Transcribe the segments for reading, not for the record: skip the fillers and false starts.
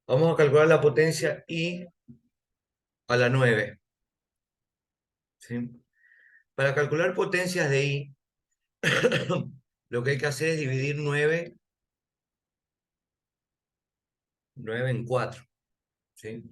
Vamos a calcular la potencia I a la 9. ¿Sí? Para calcular potencias de I, lo que hay que hacer es dividir 9 en 4. ¿Sí?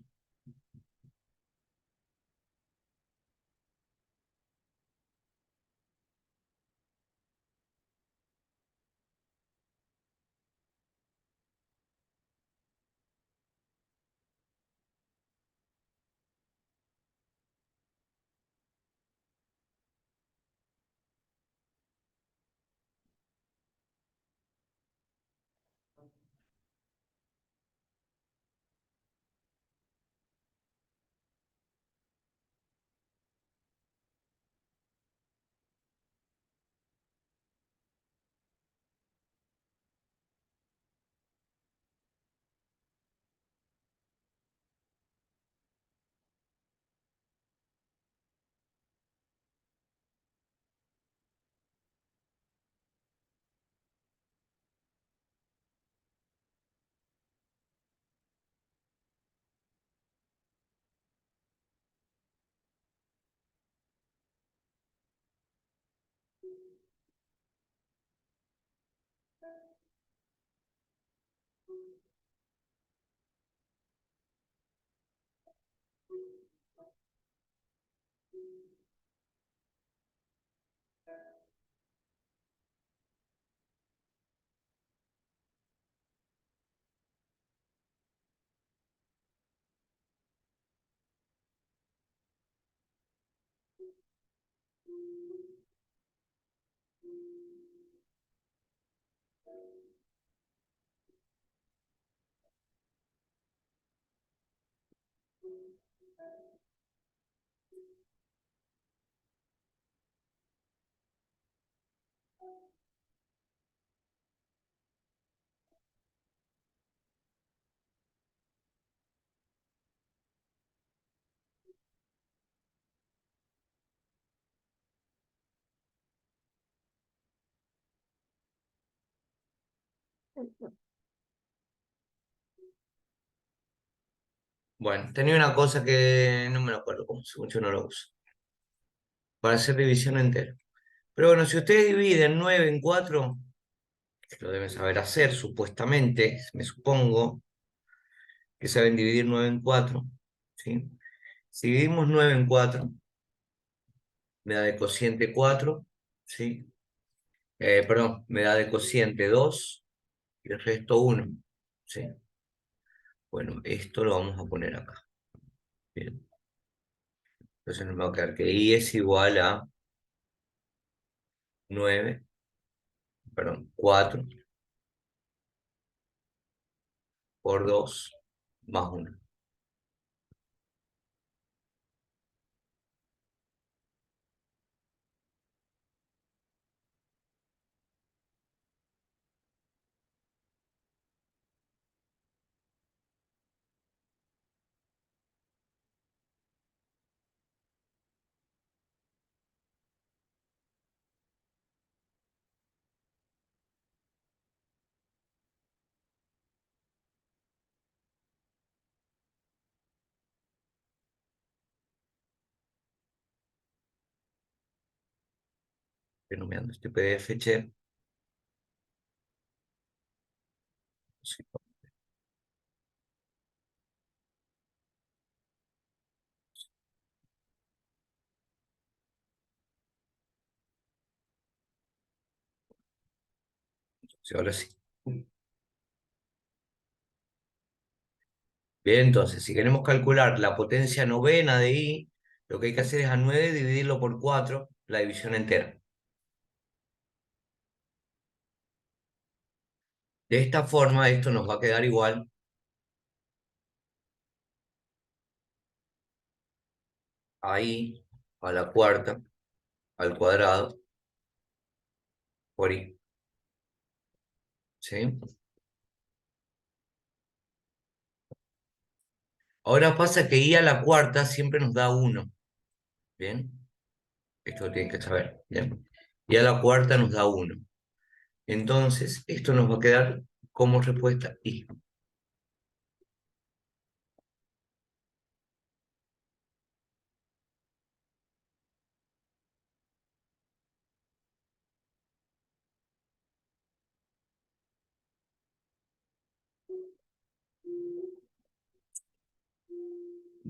Bueno, tenía una cosa que no me lo acuerdo cómo se mucho no lo uso. Para hacer división entera. Pero bueno, si ustedes dividen 9 en 4, que lo deben saber hacer, supuestamente, me supongo que saben dividir 9 en 4. ¿Sí? Si dividimos 9 en 4, me da de cociente 4. ¿Sí? Perdón, me da de cociente 2 y el resto 1. ¿Sí? Bueno, esto lo vamos a poner acá. Bien. Entonces nos va a quedar que I es igual a 9, perdón, 4 por 2 más 1. Estoy este PDF, che. Sí, sí, ahora sí. Bien, entonces, si queremos calcular la potencia novena de I, lo que hay que hacer es a 9 dividirlo por 4, la división entera. De esta forma, esto nos va a quedar igual a I a la cuarta al cuadrado por I. ¿Sí? Ahora pasa que I a la cuarta siempre nos da 1. ¿Bien? Esto lo tienen que saber. ¿Bien? Y a la cuarta nos da 1. Entonces, esto nos va a quedar como respuesta I.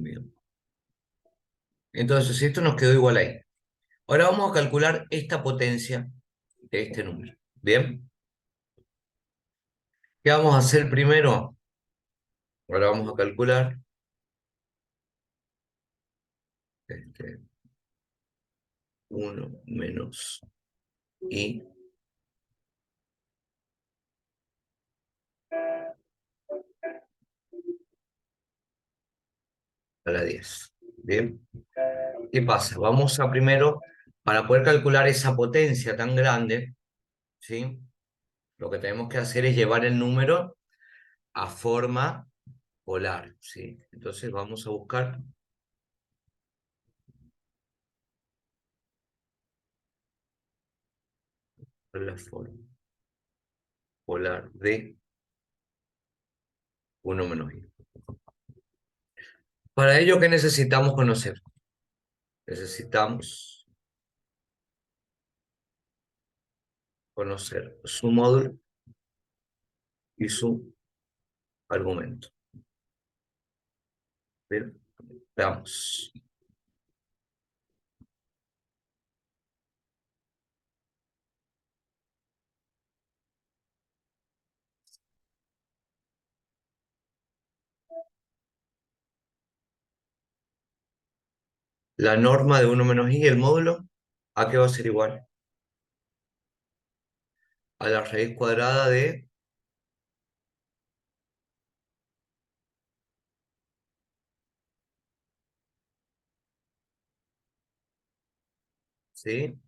Bien. Entonces, esto nos quedó igual ahí. Ahora vamos a calcular esta potencia de este número. Bien. ¿Qué vamos a hacer primero? Ahora vamos a calcular este, 1 menos i a la 10. Bien. ¿Qué pasa? Vamos a primero, para poder calcular esa potencia tan grande, ¿sí? Lo que tenemos que hacer es llevar el número a forma polar, ¿sí? Entonces vamos a buscar la forma polar de 1 menos i. Para ello, ¿qué necesitamos conocer? Necesitamos conocer su módulo y su argumento. Bien, veamos. La norma de 1 menos i, el módulo, ¿a qué va a ser igual? A la raíz cuadrada de, ¿sí?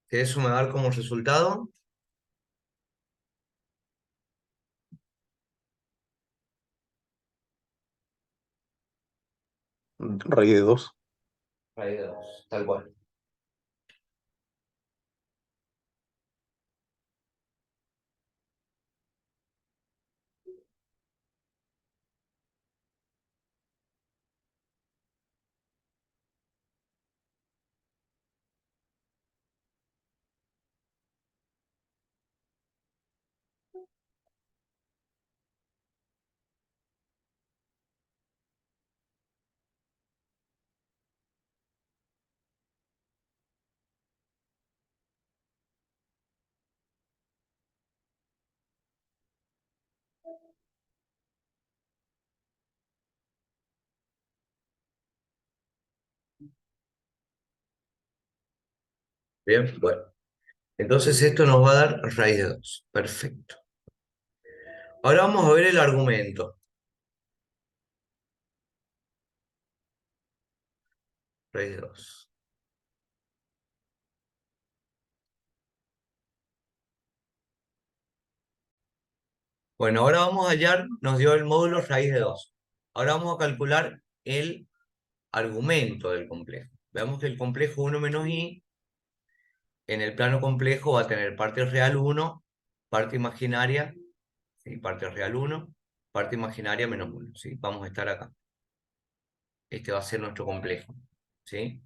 Que eso me va a dar como resultado Raíz de 2. raíz de 2, tal cual. Bien, bueno. Entonces esto nos va a dar raíz de 2. Perfecto. Ahora vamos a ver el argumento. Raíz de 2. Bueno, ahora vamos a hallar, nos dio el módulo raíz de 2. Ahora vamos a calcular el argumento del complejo. Veamos que el complejo 1 menos i en el plano complejo va a tener parte real 1, parte imaginaria, ¿sí? Parte real 1, parte imaginaria menos 1, ¿sí? Vamos a estar acá. Este va a ser nuestro complejo, ¿sí?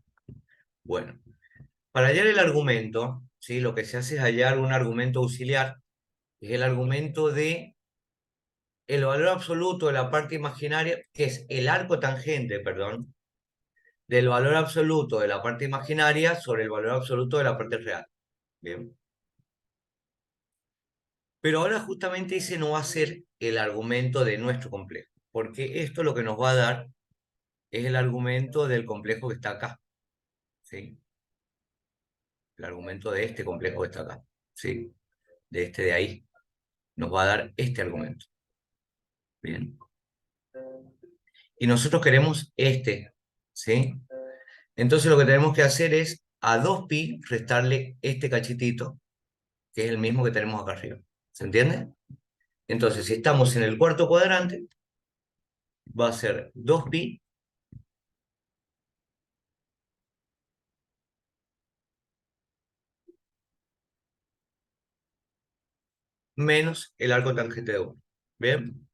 Bueno, para hallar el argumento, ¿sí? Lo que se hace es hallar un argumento auxiliar, que es el argumento de el valor absoluto de la parte imaginaria, que es el arco tangente, perdón, del valor absoluto de la parte imaginaria sobre el valor absoluto de la parte real. Bien. Pero ahora justamente ese no va a ser el argumento de nuestro complejo, porque esto lo que nos va a dar es el argumento del complejo que está acá, ¿sí? El argumento de este complejo que está acá, ¿sí? De este de ahí. Nos va a dar este argumento. Bien. Y nosotros queremos este, ¿sí? Entonces lo que tenemos que hacer es a 2pi restarle este cachitito, que es el mismo que tenemos acá arriba. ¿Se entiende? Entonces, si estamos en el cuarto cuadrante, va a ser 2pi menos el arco tangente de 1. ¿Bien?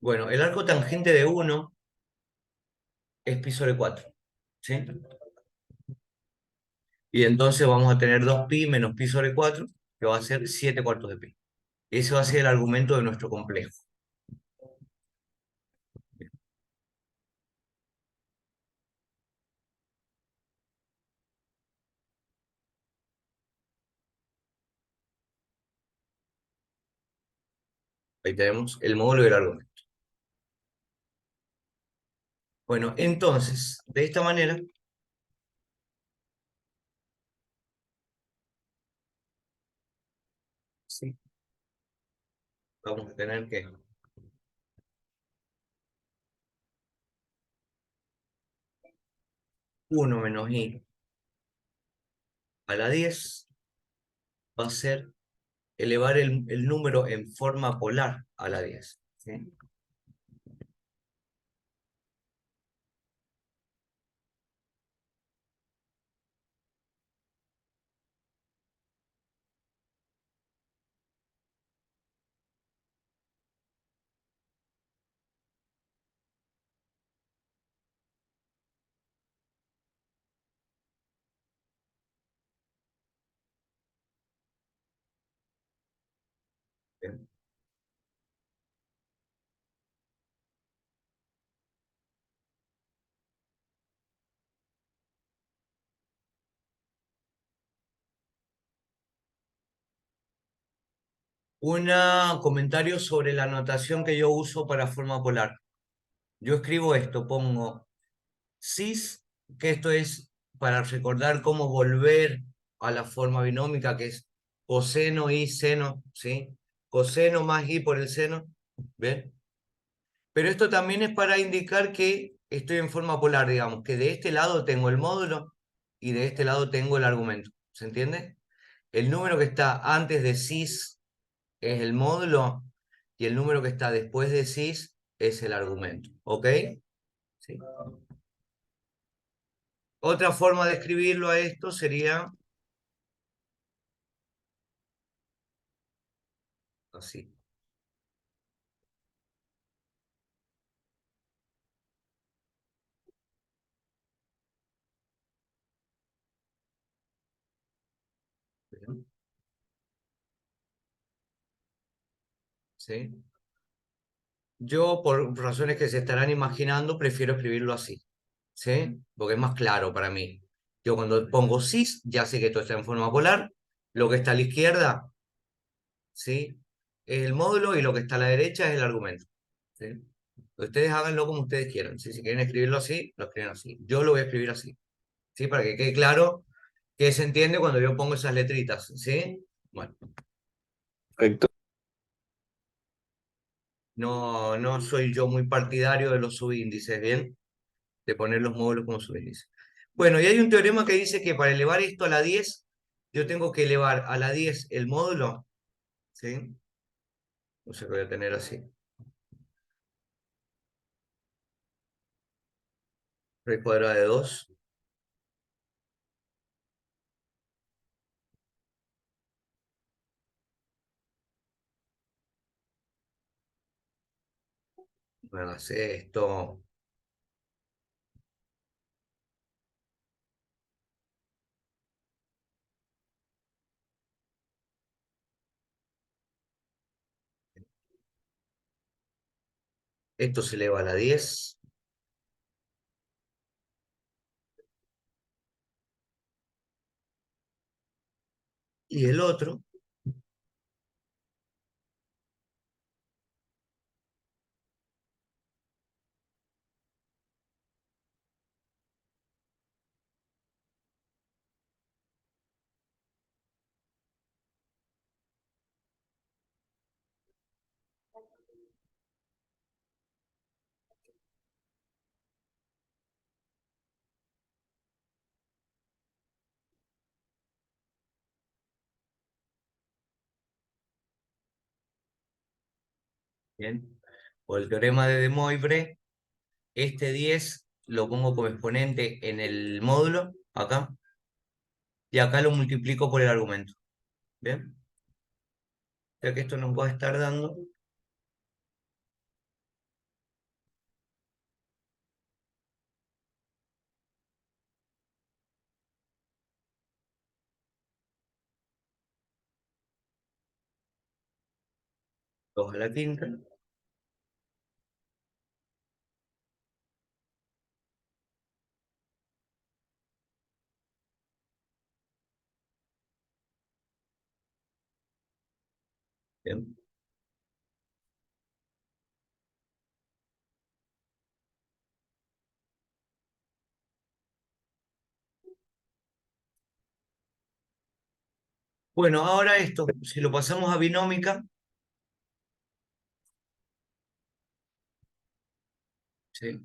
Bueno, el arco tangente de 1 es pi sobre 4. ¿Sí? Y entonces vamos a tener 2pi menos pi sobre 4, que va a ser 7 cuartos de pi. Ese va a ser el argumento de nuestro complejo. Ahí tenemos el módulo y el argumento. Bueno, entonces, de esta manera, sí, vamos a tener que 1 - i a la 10 va a ser elevar el número en forma polar a la 10. ¿Sí? Bien. Un comentario sobre la notación que yo uso para forma polar. Yo escribo esto, pongo cis, que esto es para recordar cómo volver a la forma binómica, que es coseno y seno, ¿sí? Coseno más i por el seno, ¿ven? Pero esto también es para indicar que estoy en forma polar, digamos, que de este lado tengo el módulo y de este lado tengo el argumento, ¿se entiende? El número que está antes de cis es el módulo y el número que está después de cis es el argumento, ¿ok? Sí. Otra forma de escribirlo a esto sería así. ¿Bien? ¿Sí? Yo, por razones que se estarán imaginando, prefiero escribirlo así, ¿sí? Porque es más claro para mí. Yo cuando pongo cis, ya sé que esto está en forma polar, lo que está a la izquierda, ¿sí? Es el módulo y lo que está a la derecha es el argumento, ¿sí? Ustedes háganlo como ustedes quieran, ¿sí? Si quieren escribirlo así, lo escriben así. Yo lo voy a escribir así, ¿sí? Para que quede claro que se entiende cuando yo pongo esas letritas, ¿sí? Bueno, Perfecto. no soy yo muy partidario de los subíndices, ¿bien? De poner los módulos como subíndices. Bueno, y hay un teorema que dice que para elevar esto a la 10 yo tengo que elevar a la 10 el módulo, ¿sí? No sé qué voy a tener así. Raíz cuadrada de 2 me hagas esto. Esto se eleva a la 10 y el otro, ¿bien? O el teorema de De Moivre, este 10 lo pongo como exponente en el módulo, acá, y acá lo multiplico por el argumento, ¿bien? O sea que esto nos va a estar dando 2 a la quinta. Bien. Bueno, ahora esto, si lo pasamos a binómica, ¿sí?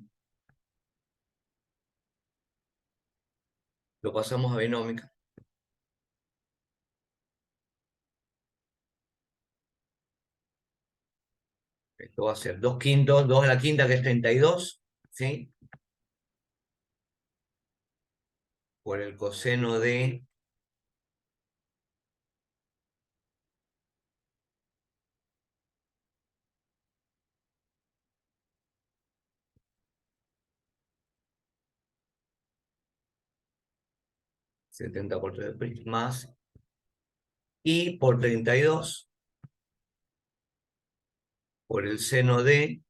Lo pasamos a binómica. Esto va a ser 2 quintos, 2 a la quinta, que es 32, ¿sí? Por el coseno de 70 por 3 más y por 32 por el seno de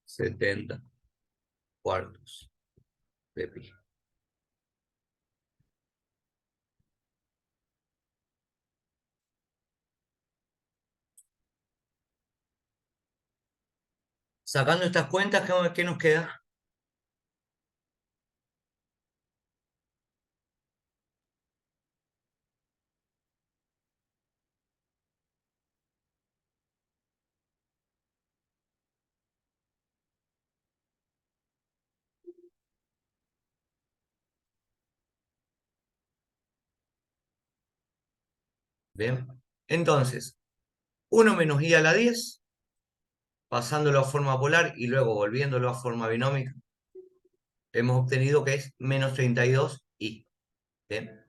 70 cuartos de pi. Sacando estas cuentas, ¿qué nos queda? Bien. Entonces, 1 menos i a la 10, pasándolo a forma polar y luego volviéndolo a forma binómica, hemos obtenido que es menos 32i. Bien.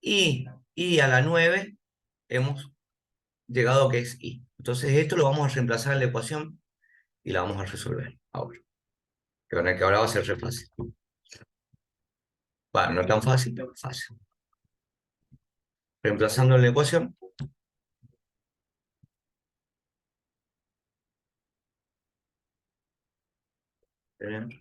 Y a la 9 hemos llegado a que es i. Entonces esto lo vamos a reemplazar en la ecuación y la vamos a resolver ahora. Que ahora va a ser re fácil. Bueno, no es tan fácil, pero fácil. Reemplazando en la ecuación, tenemos.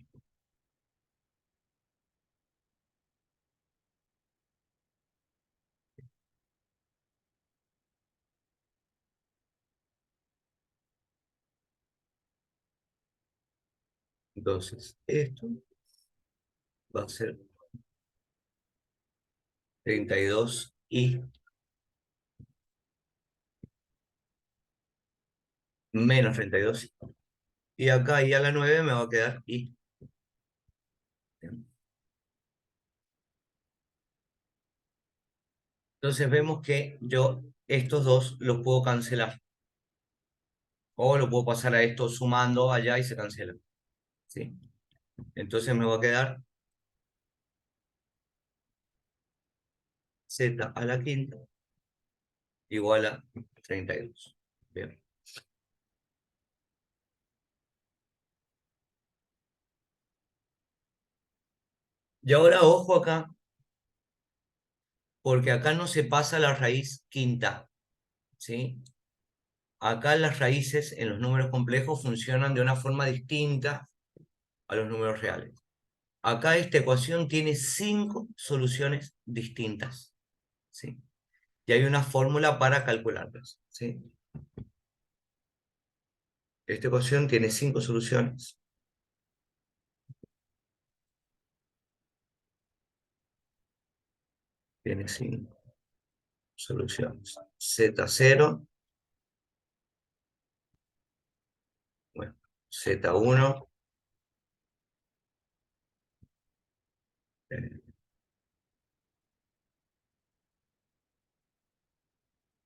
Entonces, esto va a ser 32i menos 32i. Y acá y a la 9 me va a quedar i. Entonces vemos que yo estos dos los puedo cancelar. O lo puedo pasar a esto sumando allá y se cancela. ¿Sí? Entonces me va a quedar z a la quinta igual a 32. Bien. Y ahora ojo acá, porque acá no se pasa la raíz quinta. ¿Sí? Acá las raíces en los números complejos funcionan de una forma distinta a los números reales. Acá esta ecuación tiene 5 soluciones distintas, ¿sí? Y hay una fórmula para calcularlas, ¿sí? Esta ecuación tiene 5 soluciones. Tiene 5 soluciones. Z0, bueno, Z1, eh,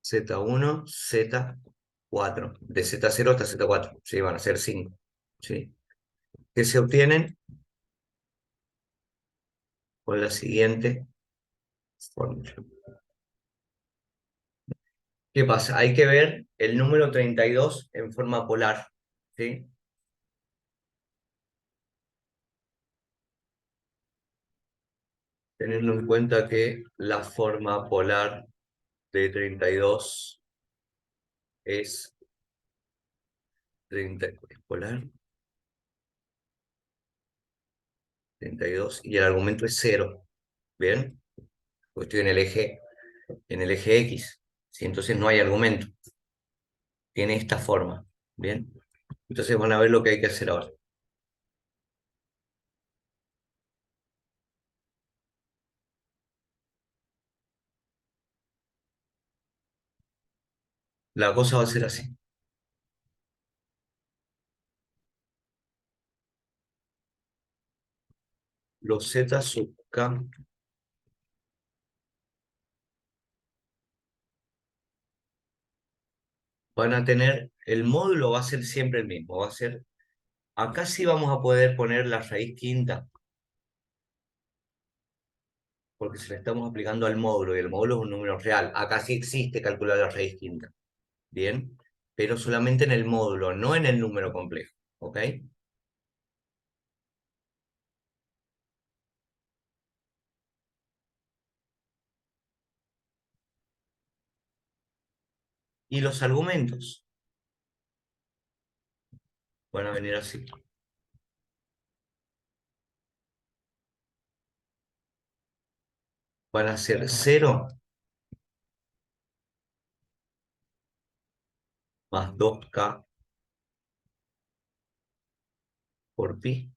Z1, Z4. De Z0 hasta Z4, ¿sí? Van a ser 5, ¿sí? Que se obtienen con la siguiente fórmula. ¿Qué pasa? Hay que ver el número 32 en forma polar, ¿sí? Teniendo en cuenta que la forma polar de 32 es 30 polar, 32, y el argumento es 0. ¿Bien? Porque estoy en el eje X. ¿Sí? Entonces no hay argumento. Tiene esta forma. ¿Bien? Entonces van a ver lo que hay que hacer ahora. La cosa va a ser así. Los z sub k van a tener, el módulo va a ser siempre el mismo. Va a ser, acá sí vamos a poder poner la raíz quinta, porque se la estamos aplicando al módulo, y el módulo es un número real. Acá sí existe calcular la raíz quinta. ¿Bien? Pero solamente en el módulo, no en el número complejo. ¿Ok? Y los argumentos van a venir así. Van a ser 0 más 2k por pi.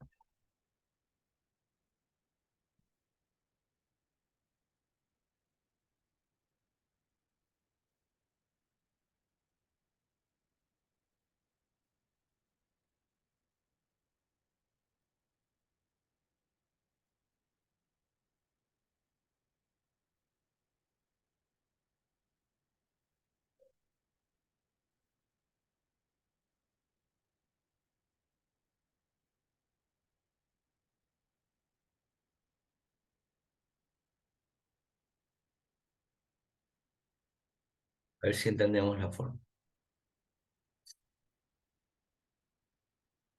A ver si entendemos la forma.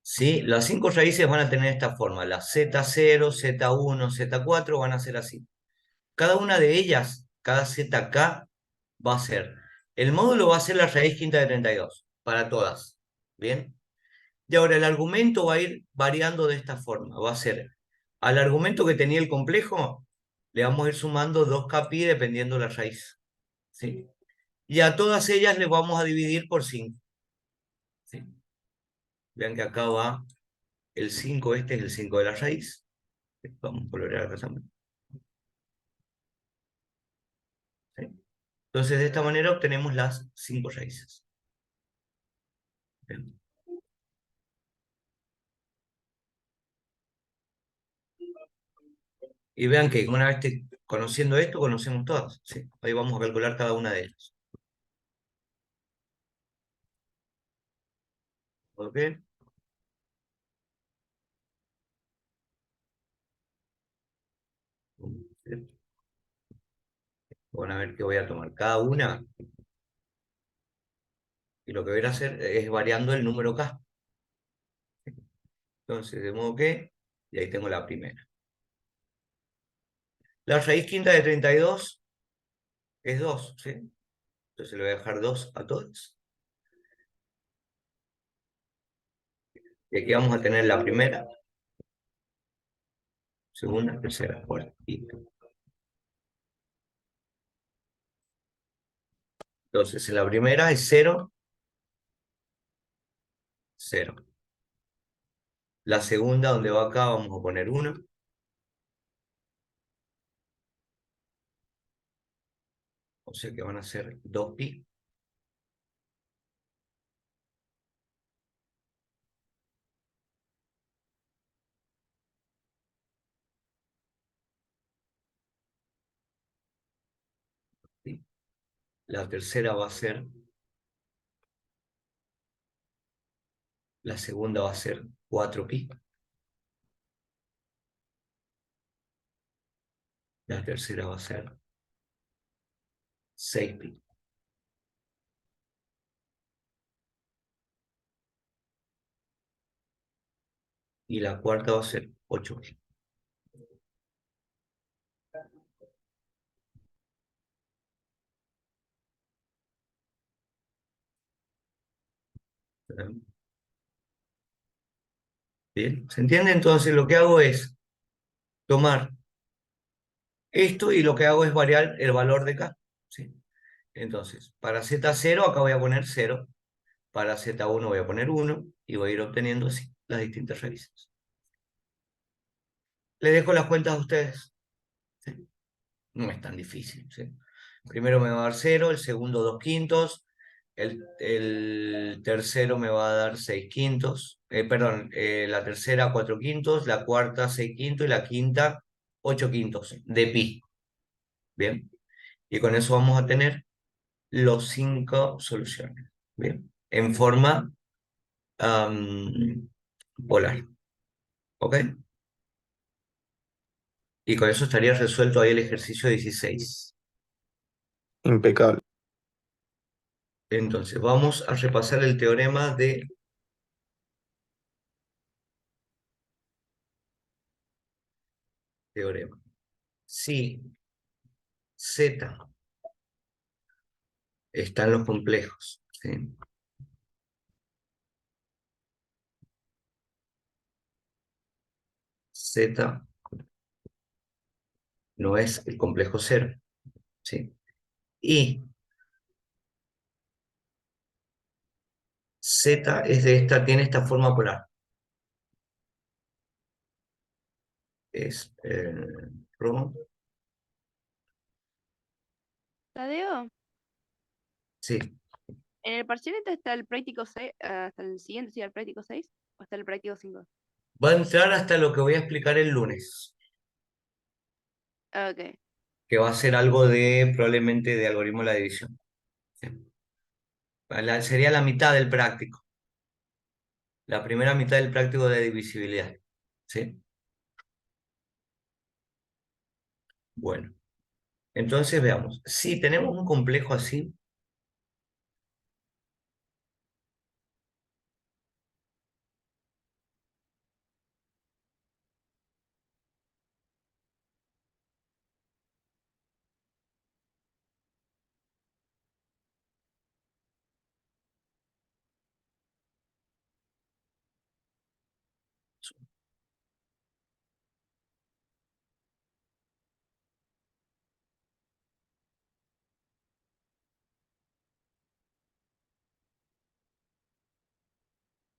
¿Sí? Las 5 raíces van a tener esta forma. Las z0, z1, z4 van a ser así. Cada una de ellas, cada zk, va a ser. El módulo va a ser la raíz quinta de 32, para todas. ¿Bien? Y ahora el argumento va a ir variando de esta forma. Va a ser, al argumento que tenía el complejo, le vamos a ir sumando 2k pi dependiendo la raíz. ¿Sí? Y a todas ellas les vamos a dividir por 5. ¿Sí? Vean que acá va el 5, este es el 5 de la raíz. Vamos a colorear acá también. ¿Sí? Entonces, de esta manera obtenemos las 5 raíces. Bien. Y vean que una vez conociendo esto, conocemos todas. ¿Sí? Ahí vamos a calcular cada una de ellas. ¿Ok? Van a ver que voy a tomar cada una y lo que voy a hacer es variando el número k. Entonces, de modo que, y ahí tengo la primera. La raíz quinta de 32 es 2, ¿sí? Entonces le voy a dejar 2 a todos. Y aquí vamos a tener la primera, segunda, tercera, cuarta, quinta. Entonces, en la primera es 0, 0. La segunda, donde va acá, vamos a poner 1. O sea que van a ser 2pi. ¿Sí? La tercera va a ser, la segunda va a ser 4pi. La tercera va a ser 6pi. Y la cuarta va a ser 8pi. Bien, ¿se entiende? Entonces lo que hago es tomar esto y lo que hago es variar el valor de K. ¿Sí? Entonces, para Z0 acá voy a poner 0, para Z1 voy a poner 1 y voy a ir obteniendo así las distintas raíces. Les dejo las cuentas a ustedes. ¿Sí? No es tan difícil. ¿Sí? Primero me va a dar 0, el segundo 2 quintos, el tercero me va a dar 6 quintos, perdón, la tercera 4 quintos, la cuarta 6 quintos y la quinta 8 quintos de pi. Bien, y con eso vamos a tener los 5 soluciones. Bien, en forma polar. ¿Ok? Y con eso estaría resuelto ahí el ejercicio 16. Impecable. Entonces, vamos a repasar el teorema de teorema. Si Z están los complejos, ¿sí? Z no es el complejo cero, ¿sí? Y Z es de esta, tiene esta forma polar. Es Rho, Tadeo, sí. ¿en el parcial este está el práctico 6, hasta el siguiente, sí, el práctico 6 o está el práctico 5? Va a entrar hasta lo que voy a explicar el lunes, Ok. que va a ser algo de, probablemente, de algoritmo de la división. ¿Sí? Sería la mitad del práctico, la primera mitad del práctico de divisibilidad, ¿sí? Bueno, entonces veamos. Si tenemos un complejo así,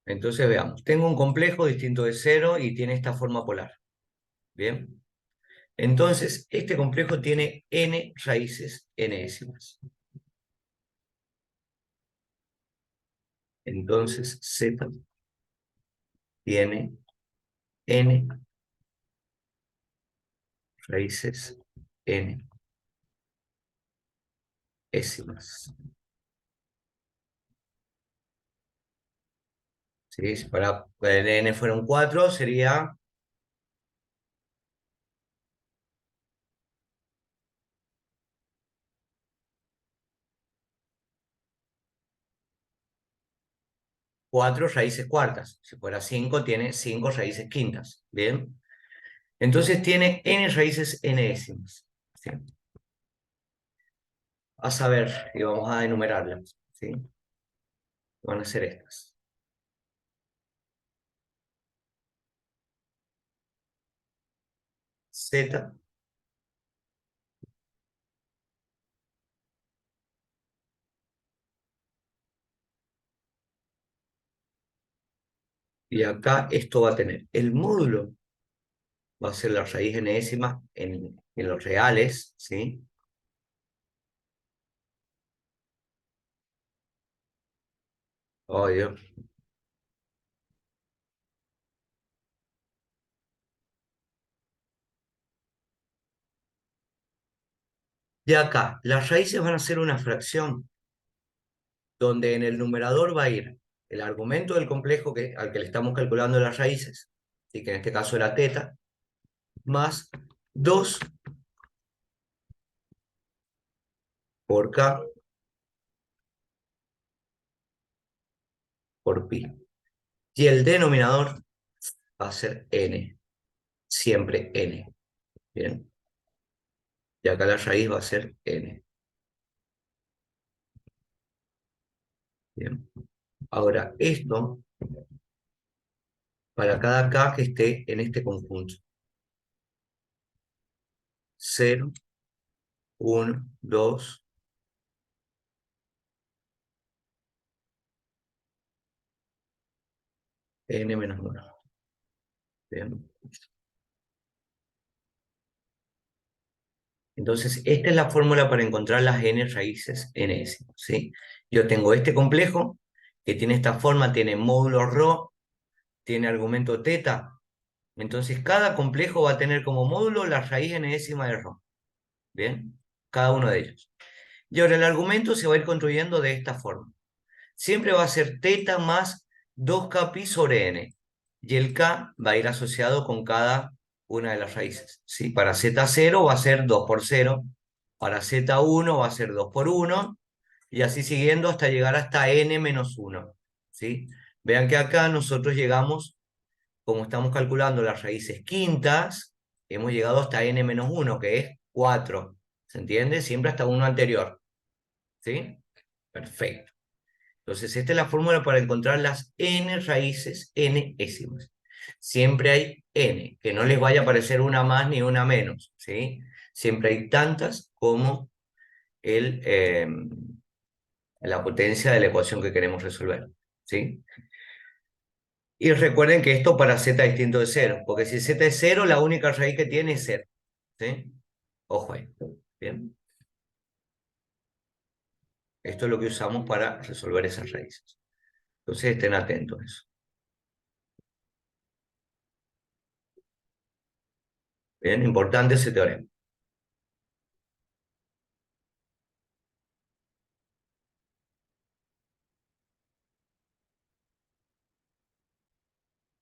entonces veamos. Tengo un complejo distinto de cero y tiene esta forma polar. Bien. Entonces, este complejo tiene n raíces n-ésimas. Entonces, Z tiene n raíces n-ésimas. ¿Sí? Si para el n fueron 4, sería 4 raíces cuartas. Si fuera 5, tiene 5 raíces quintas. Bien. Entonces tiene n raíces n-ésimas. ¿Sí? A saber, y vamos a enumerarlas. ¿Sí? Van a ser estas. Z, y acá esto va a tener el módulo, va a ser la raíz enésima en los reales, ¿sí? Oh, Dios. De acá, las raíces van a ser una fracción, donde en el numerador va a ir el argumento del complejo al que le estamos calculando las raíces, ¿sí? Que en este caso era teta, más 2 por k por pi. Y el denominador va a ser n, siempre n. Bien. Y acá la raíz va a ser n. Bien. Ahora, esto para cada k que esté en este conjunto. 0, 1, 2, n menos 1. Bien. Entonces, esta es la fórmula para encontrar las n raíces ns, ¿sí? Yo tengo este complejo que tiene esta forma, tiene módulo ρ, tiene argumento teta. Entonces, cada complejo va a tener como módulo la raíz enésima de ρ. ¿Bien? Cada uno de ellos. Y ahora el argumento se va a ir construyendo de esta forma. Siempre va a ser teta más 2k pi sobre n. Y el k va a ir asociado con cada una de las raíces. ¿Sí? Para z0 va a ser 2 por 0. Para z1 va a ser 2 por 1. Y así siguiendo hasta llegar hasta n menos 1. ¿Sí? Vean que acá nosotros llegamos, como estamos calculando las raíces quintas, hemos llegado hasta n menos 1, que es 4. ¿Se entiende? Siempre hasta uno anterior. ¿Sí? Perfecto. Entonces, esta es la fórmula para encontrar las n raíces n-ésimas. Siempre hay n, que no les vaya a parecer una más ni una menos, ¿sí? Siempre hay tantas como el, la potencia de la ecuación que queremos resolver, ¿sí? Y recuerden que esto para z distinto de 0, porque si z es 0, la única raíz que tiene es 0, ¿sí? Ojo ahí, ¿bien? Esto es lo que usamos para resolver esas raíces. Entonces estén atentos a eso. Bien, importante ese teorema.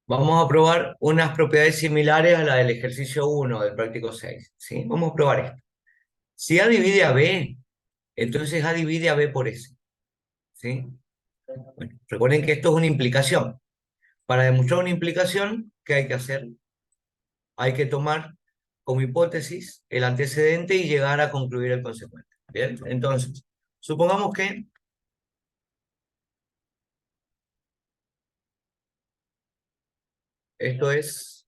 Vamos a probar unas propiedades similares a la del ejercicio 1 del práctico 6, ¿sí? Vamos a probar esto. Si A divide a B, entonces A divide a B por S, ¿sí? Bueno, recuerden que esto es una implicación. Para demostrar una implicación, ¿qué hay que hacer? Hay que tomar como hipótesis el antecedente y llegar a concluir el consecuente. Bien, entonces, supongamos que esto es,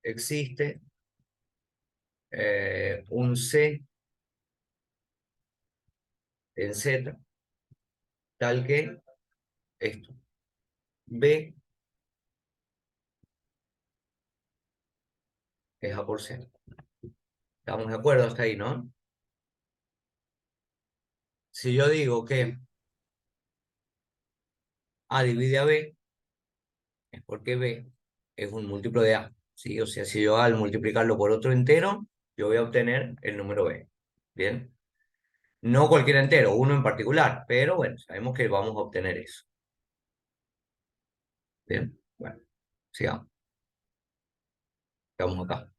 existe un C en Z, tal que esto. B es A por C. ¿Estamos de acuerdo hasta ahí, no? Si yo digo que A divide a B, es porque B es un múltiplo de A, ¿sí? O sea, si yo al multiplicarlo por otro entero, yo voy a obtener el número B. ¿Bien? No cualquier entero, uno en particular, pero bueno, sabemos que vamos a obtener eso. ¿Bien? Bueno, sigamos. Estamos acá.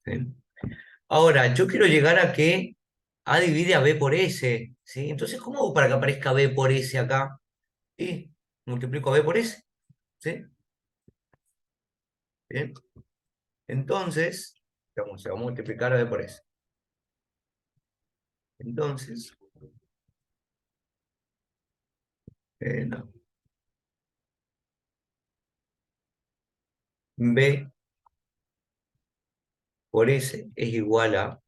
¿Sí? Ahora, yo quiero llegar a que A divide a B por S, ¿sí? Entonces, ¿cómo hago para que aparezca B por S acá? Y multiplico a B por S, ¿sí? Bien. Entonces, se va a multiplicar a B por S. Entonces, no. B por S es igual a,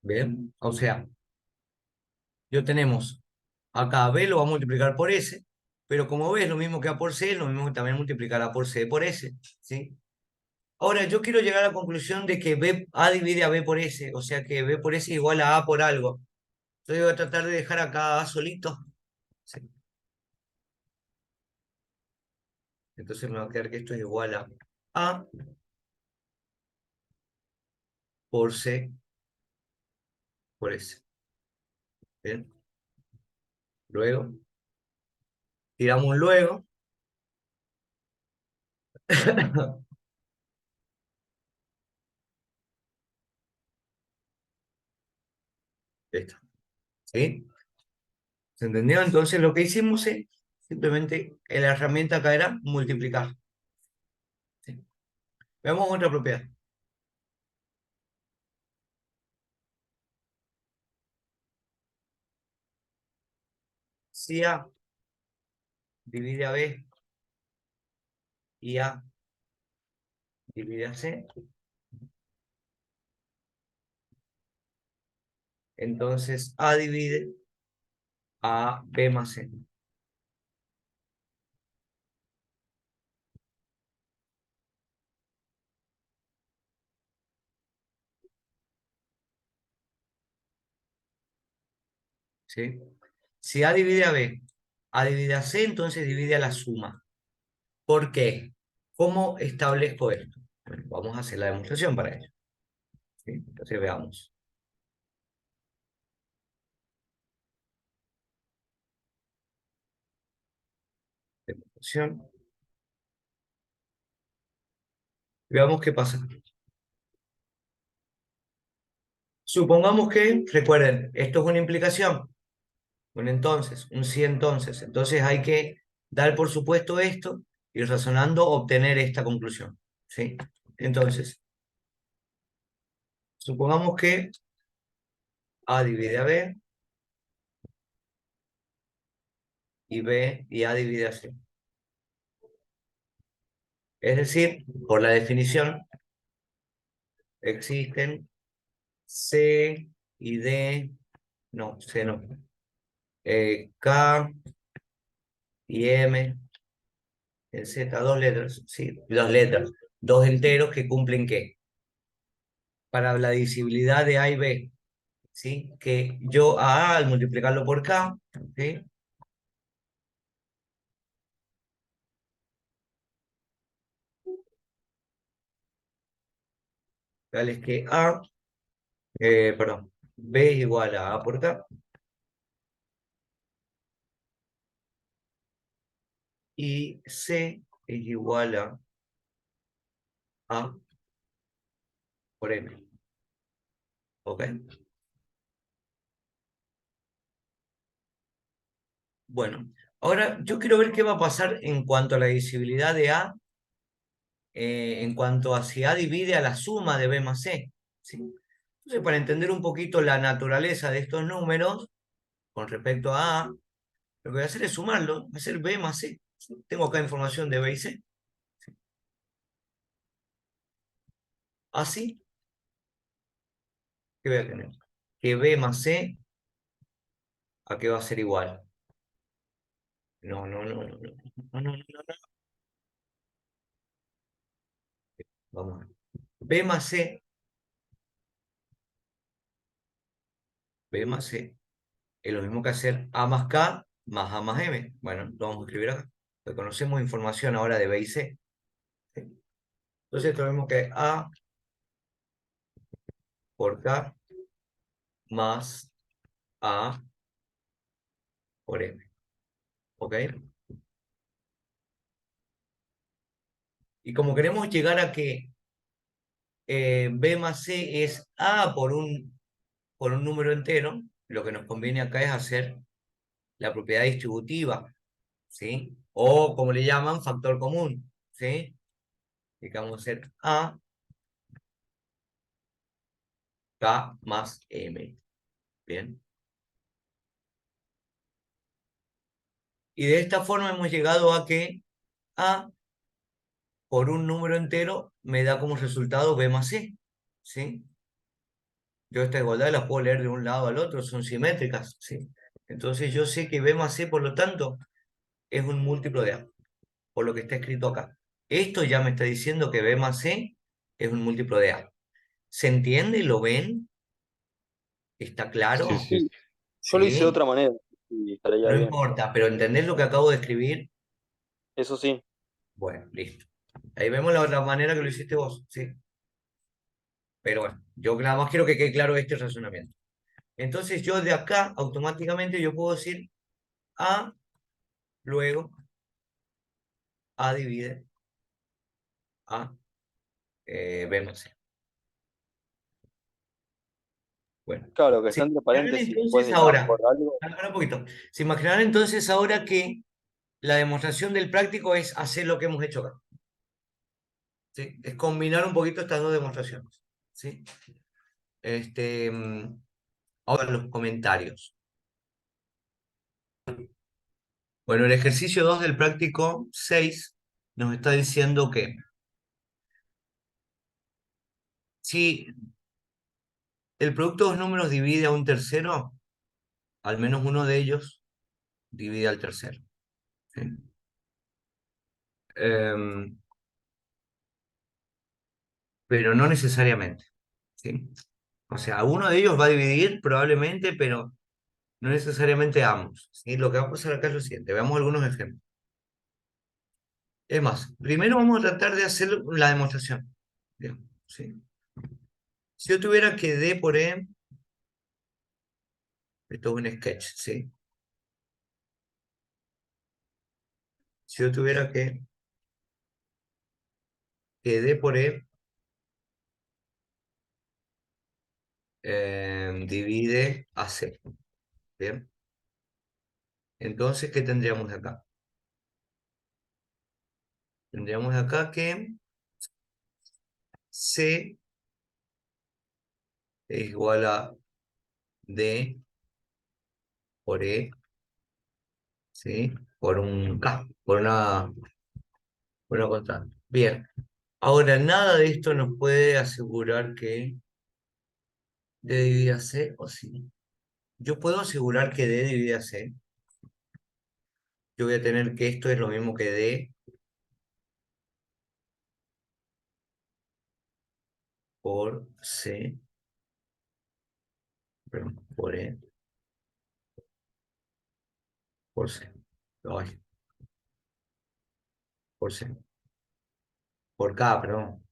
¿bien? O sea, yo tenemos acá B lo va a multiplicar por S, pero como B es lo mismo que A por C, es lo mismo que también multiplicar A por C por S, ¿sí? Ahora, yo quiero llegar a la conclusión de que A divide a B por S, o sea que B por S es igual a A por algo. Entonces voy a tratar de dejar acá A solito. Sí. Entonces me va a quedar que esto es igual a A por C por S. ¿Bien? Luego, tiramos un luego. Listo. ¿Sí? ¿Se entendió? Entonces lo que hicimos es simplemente la herramienta acá era multiplicar. ¿Sí? Veamos otra propiedad. Si A divide a B y A divide a C, entonces A divide a B más C. ¿Sí? Si A divide A divide a C, entonces divide a la suma. ¿Por qué? ¿Cómo establezco esto? Bueno, vamos a hacer la demostración para ello. ¿Sí? Entonces veamos. Demostración. Veamos qué pasa. Supongamos que, recuerden, esto es una implicación. Bueno, entonces, un sí entonces. Entonces hay que dar por supuesto esto y razonando obtener esta conclusión. ¿Sí? Entonces, supongamos que A divide a B y B y A divide a C. Es decir, por la definición, existen C y D, no, C no, K y M en Z, dos letras, sí, dos letras, dos enteros que cumplen ¿qué? Para la divisibilidad de A y B, ¿sí? Que yo a A al multiplicarlo por K, ¿sí? Tal es que perdón, B es igual a A por K y C es igual a A por M, ¿ok? Bueno, ahora yo quiero ver qué va a pasar en cuanto a la divisibilidad de A, en cuanto a si A divide a la suma de B más C, ¿sí? Entonces, para entender un poquito la naturaleza de estos números con respecto a A, lo que voy a hacer es sumarlo, va a ser B más C. Tengo acá información de B y C. Así que voy a tener que B más C, ¿a qué va a ser igual? No, no, no, no, no, no, no, no, no. Vamos a ver. B más C, B más C es lo mismo que hacer A más K más A más M. Bueno, lo vamos a escribir acá. Porque conocemos información ahora de B y C. ¿Sí? Entonces tenemos que A por K más A por M. ¿Ok? Y como queremos llegar a que B más C es A por un número entero, lo que nos conviene acá es hacer la propiedad distributiva, ¿sí? O como le llaman, factor común, ¿sí? Y que vamos a hacer A, K más M. Bien. Y de esta forma hemos llegado a que A por un número entero me da como resultado B más C, ¿sí? Yo esta igualdad la puedo leer de un lado al otro, son simétricas, ¿sí? Entonces yo sé que B más C, por lo tanto, es un múltiplo de A, por lo que está escrito acá. Esto ya me está diciendo que B más C es un múltiplo de A. ¿Se entiende? ¿Lo ven? ¿Está Sí, claro? sí. Sí, yo lo hice de ¿Sí? otra manera y estaría No bien. importa, pero ¿entendés lo que acabo de escribir? Eso sí, Bueno, listo. Ahí vemos la otra manera que lo hiciste vos, ¿sí? Pero bueno, yo nada más quiero que quede claro este razonamiento. Entonces yo de acá automáticamente yo puedo decir A, luego A divide A B más C. Bueno, Claro, que se está entre imaginarán paréntesis después entonces de la ahora, por algo. para un poquito, se imaginarán entonces ahora que la demostración del práctico es hacer lo que hemos hecho acá. ¿Sí? Es combinar un poquito estas dos demostraciones. ¿Sí? Ahora los comentarios. Bueno, el ejercicio 2 del práctico 6 nos está diciendo que si el producto de dos números divide a un tercero, al menos uno de ellos divide al tercero. ¿Sí? Em, pero no necesariamente. ¿Sí? O sea, uno de ellos va a dividir probablemente, pero no necesariamente ambos. ¿Sí? Lo que va a pasar acá es lo siguiente. Veamos algunos ejemplos. Es más, primero vamos a tratar de hacer la demostración. Bien, ¿sí? Si yo tuviera que D por E, esto es un sketch, ¿sí? Si yo tuviera que D por E divide a C. Bien. Entonces, ¿qué tendríamos de acá? Tendríamos de acá que C es igual a D por E, ¿sí? Por un K, por una constante. Bien. Ahora, nada de esto nos puede asegurar que D divide a C, ¿o sí? Yo puedo asegurar que D divide a C. Yo voy a tener que esto es lo mismo que D por C, perdón, por E, por C. Ay, por C. Por K, perdón.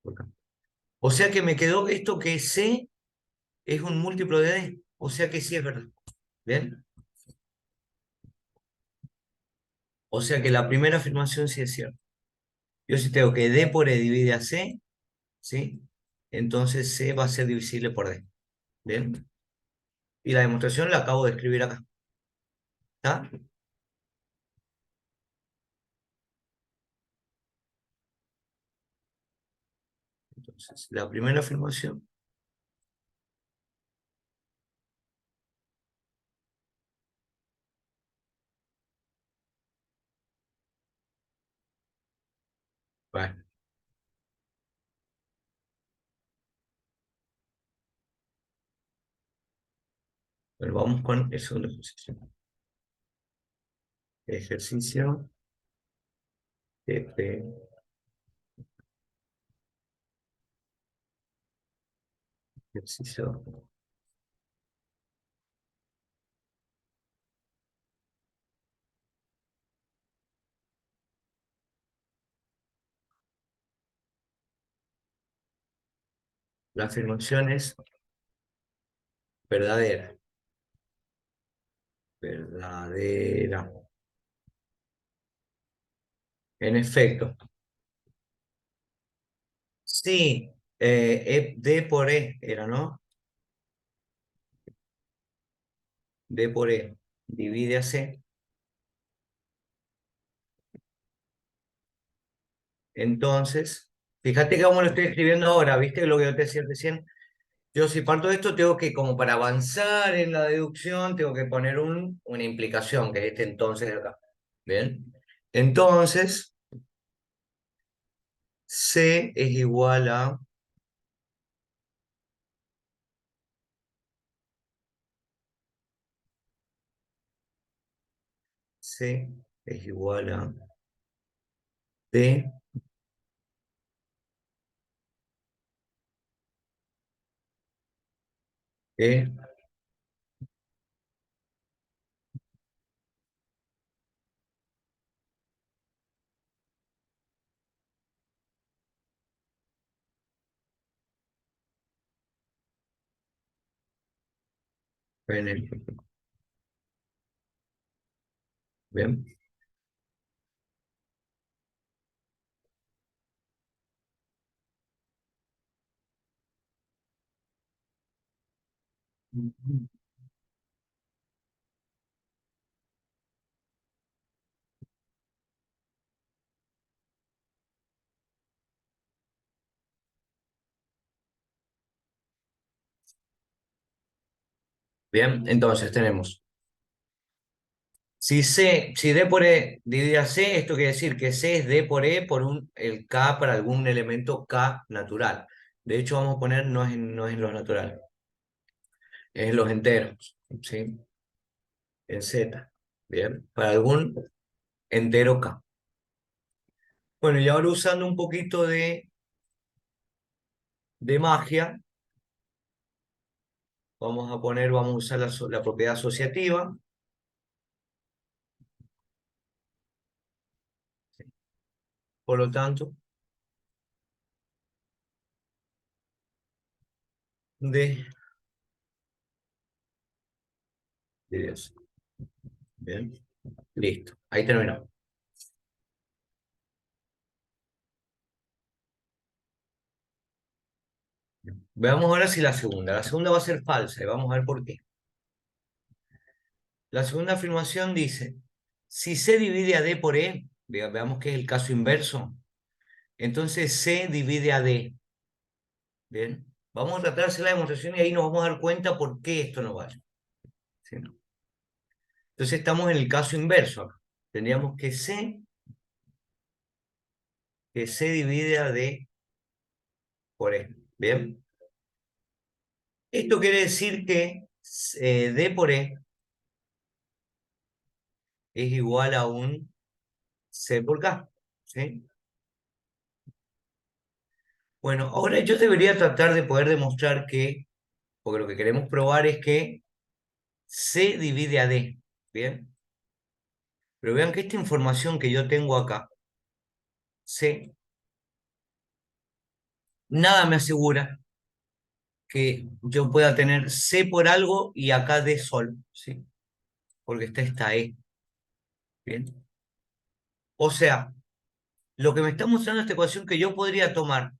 Por K. O sea que me quedó esto que C es un múltiplo de D. O sea que sí es verdad. ¿Bien? O sea que la primera afirmación sí es cierta. Yo si tengo que D por E divide a C, ¿sí? Entonces C va a ser divisible por D. ¿Bien? Y la demostración la acabo de escribir acá. ¿Está? Entonces, la primera afirmación. Bueno, bueno, vamos con el segundo ejercicio. Ejercicio TP. Ejercicio. La afirmación es verdadera. Verdadera. En efecto. Sí, D por E era, ¿no? D por E divide a C. Entonces, fíjate que como lo estoy escribiendo ahora, ¿viste lo que yo te decía recién? Yo si parto de esto, tengo que, como para avanzar en la deducción, tengo que poner una implicación, que es este entonces de acá. ¿Bien? Entonces, C es igual a C es igual a D E N. ¿Bien? Bien, entonces tenemos, si D por E divide a C, esto quiere decir que C es D por E por el K para algún elemento K natural. De hecho, vamos a poner no es en los naturales, es en los enteros, ¿sí? En Z, bien, para algún entero K. Bueno, y ahora usando un poquito de magia, vamos a usar la propiedad asociativa. Por lo tanto, D de 10. Bien, listo. Ahí terminamos. Veamos ahora si la segunda. La segunda va a ser falsa y vamos a ver por qué. La segunda afirmación dice, si C divide a D por E, veamos que es el caso inverso, entonces C divide a D. Bien, vamos a tratar de hacer la demostración y ahí nos vamos a dar cuenta por qué esto no vale. ¿Sí? Entonces estamos en el caso inverso acá. Tendríamos que C divide a D por E. Bien. Esto quiere decir que D por E es igual a un C por K. ¿Sí? Bueno, ahora yo debería tratar de poder demostrar que, porque lo que queremos probar es que C divide a D. ¿Bien? Pero vean que esta información que yo tengo acá, C, nada me asegura que yo pueda tener C por algo y acá D sol. ¿Sí? Porque está esta E. ¿Bien? O sea, lo que me está mostrando esta ecuación que yo podría tomar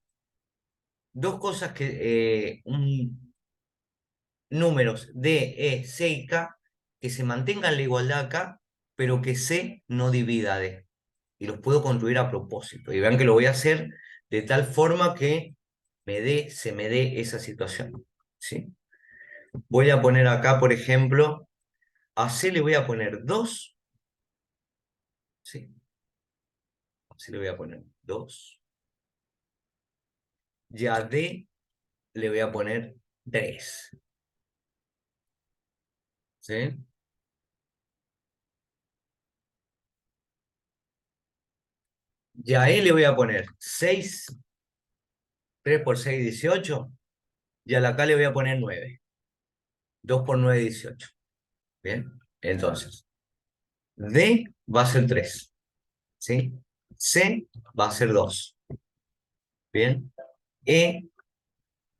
dos cosas números D, E, C y K que se mantengan la igualdad acá, pero que C no divida D. Y los puedo construir a propósito. Y vean que lo voy a hacer de tal forma que se me dé esa situación. ¿Sí? Voy a poner acá, por ejemplo, a C le voy a poner 2. ¿Sí? A C le voy a poner 2. Y a D le voy a poner 3. ¿Sí? Y a E le voy a poner 6. 3 por 6, 18. Y a la K le voy a poner 9. 2 por 9, 18. Bien. Entonces, D va a ser 3. ¿Sí? C va a ser 2. Bien. E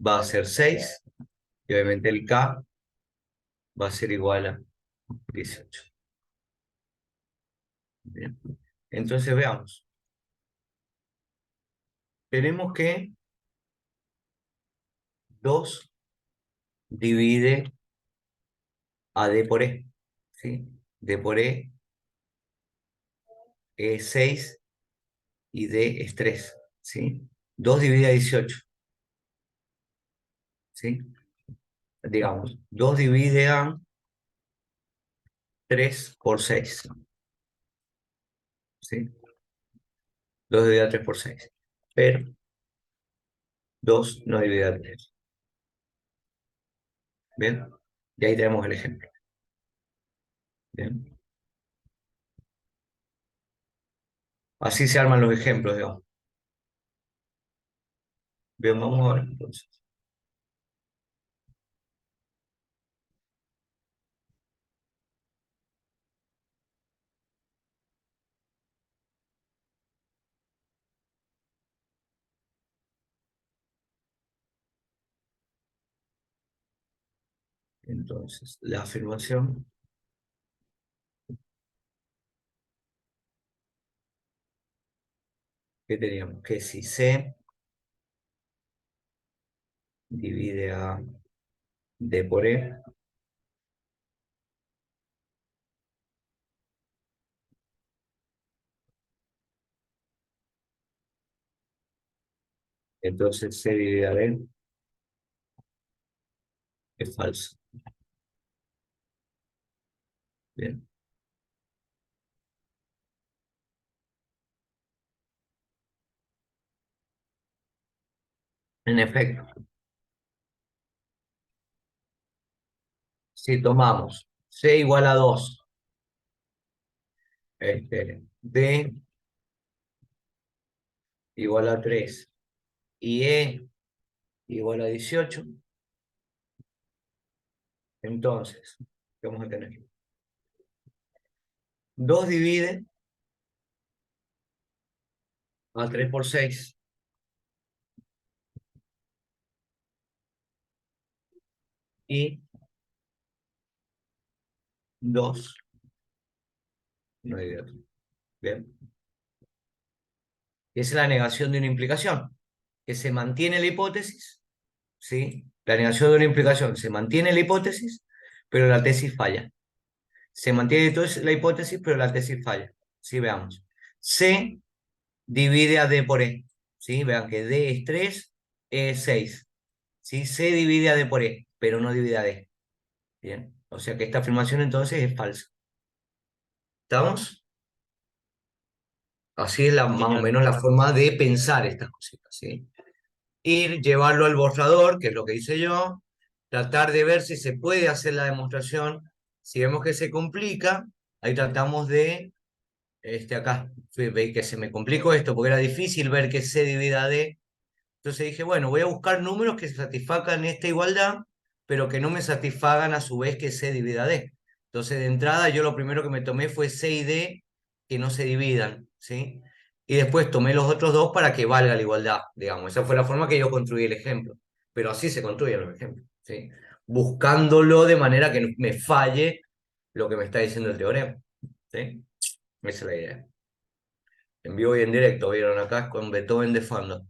va a ser 6. Y obviamente el K va a ser igual a 18. Bien. Entonces veamos. Tenemos que 2 divide a D por E. ¿Sí? D por E es 6 y D es 3. ¿Sí? 2 divide a 18. ¿Sí? Digamos, 2 divide a 3 por 6. ¿Sí? 2 divide a 3 por 6. Pero 2 no divide a 3. ¿Bien? Y ahí tenemos el ejemplo. ¿Bien? Así se arman los ejemplos, digamos. Bien, vamos a ver entonces. Entonces, la afirmación que teníamos, que si C divide a D por E. Entonces C dividida D es falso. Bien. En efecto, si tomamos C igual a 2, D igual a 3 y E igual a 18, entonces, ¿qué vamos a tener? 2 divide a 3 por 6 y 2 no divide a 3. Bien. Esa es la negación de una implicación, que se mantiene la hipótesis, ¿sí? La negación de una implicación, se mantiene la hipótesis, pero la tesis falla. Se mantiene entonces la hipótesis, pero la tesis falla. ¿Sí? Veamos. C divide a D por E. ¿Sí? Vean que D es 3, E es 6. ¿Sí? C divide a D por E, pero no divide a D. Bien. O sea que esta afirmación entonces es falsa. ¿Estamos? Así es más o menos la forma de pensar estas cositas, ¿sí? Ir, llevarlo al borrador, que es lo que hice yo, tratar de ver si se puede hacer la demostración. Si vemos que se complica, ahí tratamos de, acá, veis que se me complicó esto porque era difícil ver que C divida D. Entonces dije, bueno, voy a buscar números que satisfagan esta igualdad, pero que no me satisfagan a su vez que C divida D. Entonces de entrada yo lo primero que me tomé fue C y D que no se dividan, ¿sí? Y después tomé los otros dos para que valga la igualdad, digamos. Esa fue la forma que yo construí el ejemplo. Pero así se construyen los ejemplos, ¿sí? Buscándolo de manera que no me falle lo que me está diciendo el teorema, ¿sí? Esa es la idea. En vivo y en directo, vieron acá con Beethoven de fondo.